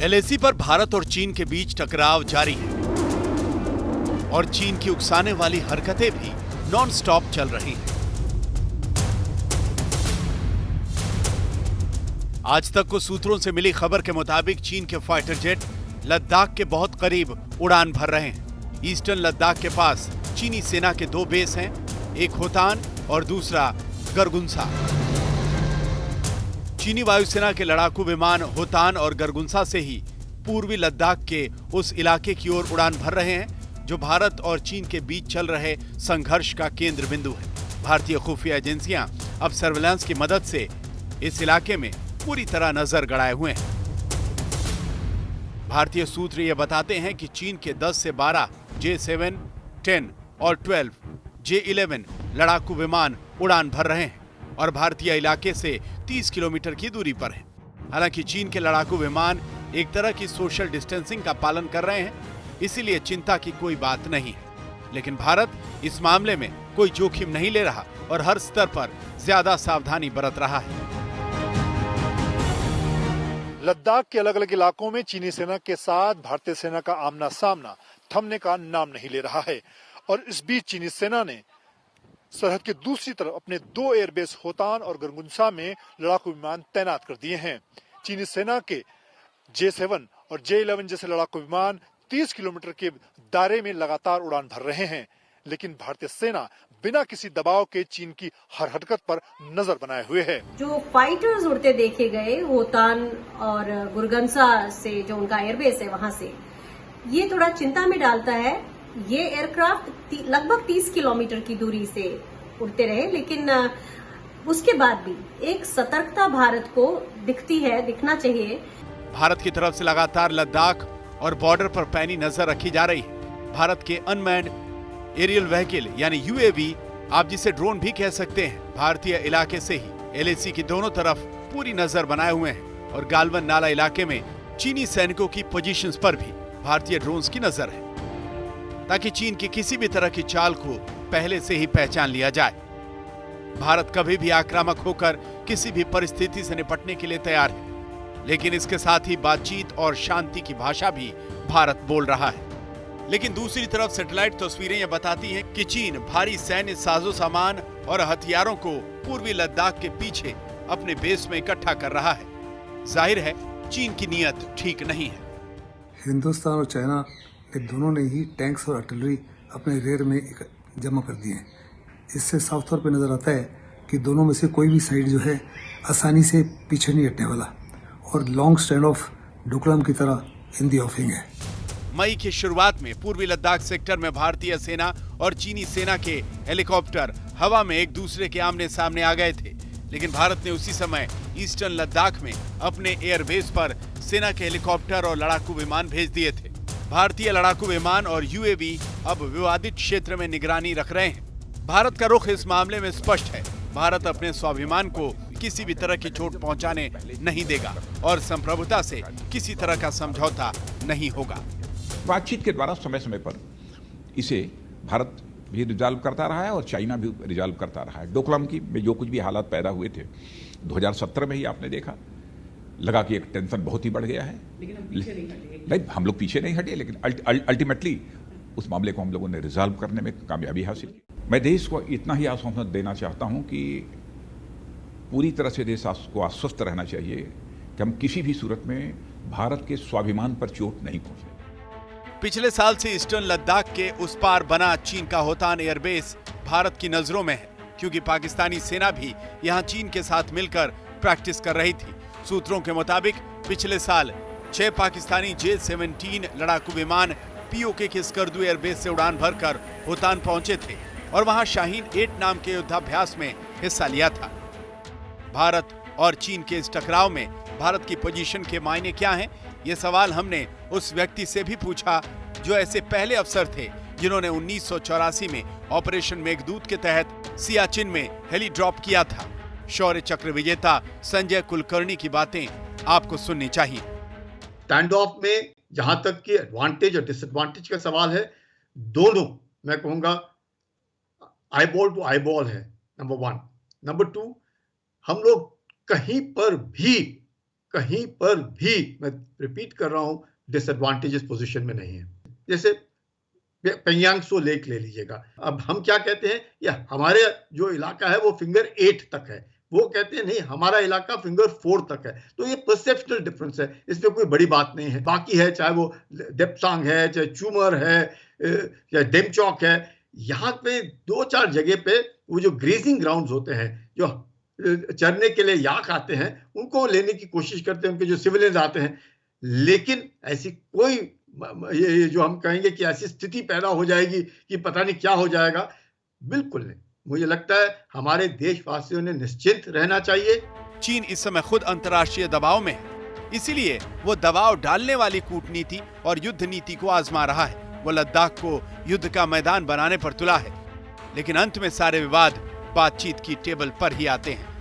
LAC पर भारत और चीन के बीच टकराव जारी है और चीन की उकसाने वाली हरकतें भी नॉन स्टॉप चल रही हैं। आज तक को सूत्रों से मिली खबर के मुताबिक चीन के फाइटर जेट लद्दाख के बहुत करीब उड़ान भर रहे हैं। ईस्टर्न लद्दाख के पास चीनी सेना के दो बेस हैं, एक होतान और दूसरा गरगुंसा। चीनी वायुसेना के लड़ाकू विमान होतान और गरगुंसा से ही पूर्वी लद्दाख के उस इलाके की ओर उड़ान भर रहे हैं जो भारत और चीन के बीच चल रहे संघर्ष का केंद्र बिंदु है। भारतीय खुफिया एजेंसियां अब सर्विलांस की मदद से इस इलाके में पूरी तरह नजर गड़ाए हुए हैं। भारतीय सूत्र ये बताते हैं कि चीन के 10 से 12 J-7, 10 और 12 J-11 लड़ाकू विमान उड़ान भर रहे हैं और भारतीय इलाके से 30 किलोमीटर की दूरी पर हैं। हालांकि चीन के लड़ाकू विमान एक तरह की सोशल डिस्टेंसिंग का पालन कर रहे हैं, इसीलिए चिंता की कोई बात नहीं है। लेकिन भारत इस मामले में कोई जोखिम नहीं ले रहा और हर स्तर पर ज्यादा सावधानी बरत रहा है। लद्दाख के अलग अलग इलाकों में चीनी सेना के साथ भारतीय सेना का आमना सामना थमने का नाम नहीं ले रहा है और इस बीच चीनी सेना ने सरहद के दूसरी तरफ अपने दो एयरबेस होतान और गरगुंसा में लड़ाकू विमान तैनात कर दिए हैं। चीनी सेना के J-7 और J-11 जैसे लड़ाकू विमान 30 किलोमीटर के दायरे में लगातार उड़ान भर रहे हैं, लेकिन भारतीय सेना बिना किसी दबाव के चीन की हर हरकत पर नजर बनाए हुए है। जो फाइटर्स उड़ते देखे गए होतान और गुरगंसा से, जो उनका एयरबेस है वहां से, ये थोड़ा चिंता में डालता है। ये एयरक्राफ्ट लगभग 30 किलोमीटर की दूरी से उड़ते रहे, लेकिन उसके बाद भी एक सतर्कता भारत को दिखना चाहिए। भारत की तरफ से लगातार लद्दाख और बॉर्डर पर पैनी नजर रखी जा रही है। भारत के अनमैन्ड एरियल व्हीकल यानी UAV, आप जिसे ड्रोन भी कह सकते हैं, भारतीय इलाके से ही LAC की दोनों तरफ पूरी नजर बनाए हुए हैं और गालवन नाला इलाके में चीनी सैनिकों की पोजीशंस पर भी भारतीय ड्रोन्स की नजर है, ताकि चीन की किसी भी तरह की चाल को पहले से ही पहचान लिया जाए। भारत कभी भी आक्रामक होकर किसी भी परिस्थिति से निपटने के लिए तैयार है, लेकिन इसके साथ ही बातचीत और शांति की भाषा भी भारत बोल रहा है। लेकिन दूसरी तरफ सैटेलाइट तस्वीरें यह बताती हैं कि चीन भारी सैन्य साजो सामान और हथियारों को पूर्वी लद्दाख के पीछे अपने बेस में इकट्ठा कर रहा है। जाहिर है चीन की नीयत ठीक नहीं है। हिंदुस्तान और चाइना ने दोनों ने ही टैंक्स और आर्टिलरी अपने रेयर में जमा कर दिए हैं। इससे साफ तौर पर नजर आता है कि दोनों में से कोई भी साइड जो है आसानी से पीछे नहीं हटने वाला और लॉन्ग स्टैंड ऑफ डोकलाम की तरह इन दी ऑफिंग है। मई की शुरुआत में पूर्वी लद्दाख सेक्टर में भारतीय सेना और चीनी सेना के हेलीकॉप्टर हवा में एक दूसरे के आमने सामने आ गए थे, लेकिन भारत ने उसी समय ईस्टर्न लद्दाख में अपने एयरबेस पर सेना के हेलीकॉप्टर और लड़ाकू विमान भेज दिए थे। भारतीय लड़ाकू विमान और UAV अब विवादित क्षेत्र में निगरानी रख रहे हैं। भारत का रुख इस मामले में स्पष्ट है। भारत अपने स्वाभिमान को किसी भी तरह की चोट पहुंचाने नहीं देगा और संप्रभुता से किसी तरह का समझौता नहीं होगा। बातचीत के द्वारा समय समय पर इसे भारत भी रिजॉल्व करता रहा है और चाइना भी रिजॉल्व करता रहा है। डोकलाम की में जो कुछ भी हालात पैदा हुए थे 2017 में ही आपने देखा, लगा कि एक टेंशन बहुत ही बढ़ गया है, लेकिन हम लोग पीछे नहीं हटे, लेकिन अल्टीमेटली उस मामले को हम लोगों ने रिजॉल्व करने में कामयाबी हासिल की। मैं देश को इतना ही आश्वासन देना चाहता हूं कि पूरी तरह से देश को आश्वस्त रहना चाहिए कि हम किसी भी सूरत में भारत के स्वाभिमान पर चोट नहीं पहुंचे। पिछले साल से ईस्टर्न लद्दाख के उस पार बना चीन का होतान एयरबेस भारत की नजरों में है, क्योंकि पाकिस्तानी सेना भी यहां चीन के साथ मिलकर प्रैक्टिस कर रही थी। सूत्रों के मुताबिक पिछले साल 6 पाकिस्तानी J-17 लड़ाकू विमान POK के स्कर्दू एयरबेस से उड़ान भरकर होतान पहुंचे थे और वहां शाहीन 8 नाम के युद्धाभ्यास में हिस्सा लिया था। भारत और चीन के इस टकराव में भारत की पोजीशन के मायने क्या हैं? ये सवाल हमने उस व्यक्ति से भी पूछा जो ऐसे पहले अफसर थे जिन्होंने 1984 में ऑपरेशन मेघदूत के तहत सियाचिन में हेली ड्रॉप किया था। शौर्य चक्र विजेता संजय कुलकर्णी की बातें आपको सुननी चाहिए। स्टैंड ऑफ में जहां तक कि एडवांटेज और डिसएडवांटेज का सवाल है, दोनों मैं कहूंगा आईबॉल टू आईबॉल है, नंबर 1। नंबर 2, हम लोग कहीं पर भी कहीं पर भी, मैं रिपीट कर रहा हूं, डिसएडवांटेजेस पोजीशन में नहीं है। जैसे पेंयांग त्सो लेक ले लीजिएगा, अब हम क्या कहते हैं, या हमारे जो इलाका है वो फिंगर 8 तक है, वो कहते हैं नहीं हमारा इलाका फिंगर 4 तक है। तो ये परसेप्शनल डिफरेंस है, इसमें कोई बड़ी बात नहीं है। बाकी है, चाहे वो देपसांग है, चाहे चूमर है, या डेमचौक है, यहाँ पे 2-4 जगह पे वो जो ग्रेजिंग ग्राउंड्स होते हैं, जो चरने के लिए याक आते हैं, उनको लेने की कोशिश करते हैं, उनके जो सिविलियंस आते हैं। लेकिन ऐसी कोई ये जो हम कहेंगे कि ऐसी स्थिति पैदा हो जाएगी कि पता नहीं क्या हो जाएगा, बिल्कुल नहीं। मुझे लगता है हमारे देशवासियों ने निश्चिंत रहना चाहिए। चीन इस समय खुद अंतर्राष्ट्रीय दबाव में है, इसीलिए वो दबाव डालने वाली कूटनीति और युद्ध नीति को आजमा रहा है। वो लद्दाख को युद्ध का मैदान बनाने पर तुला है, लेकिन अंत में सारे विवाद बातचीत की टेबल पर ही आते हैं।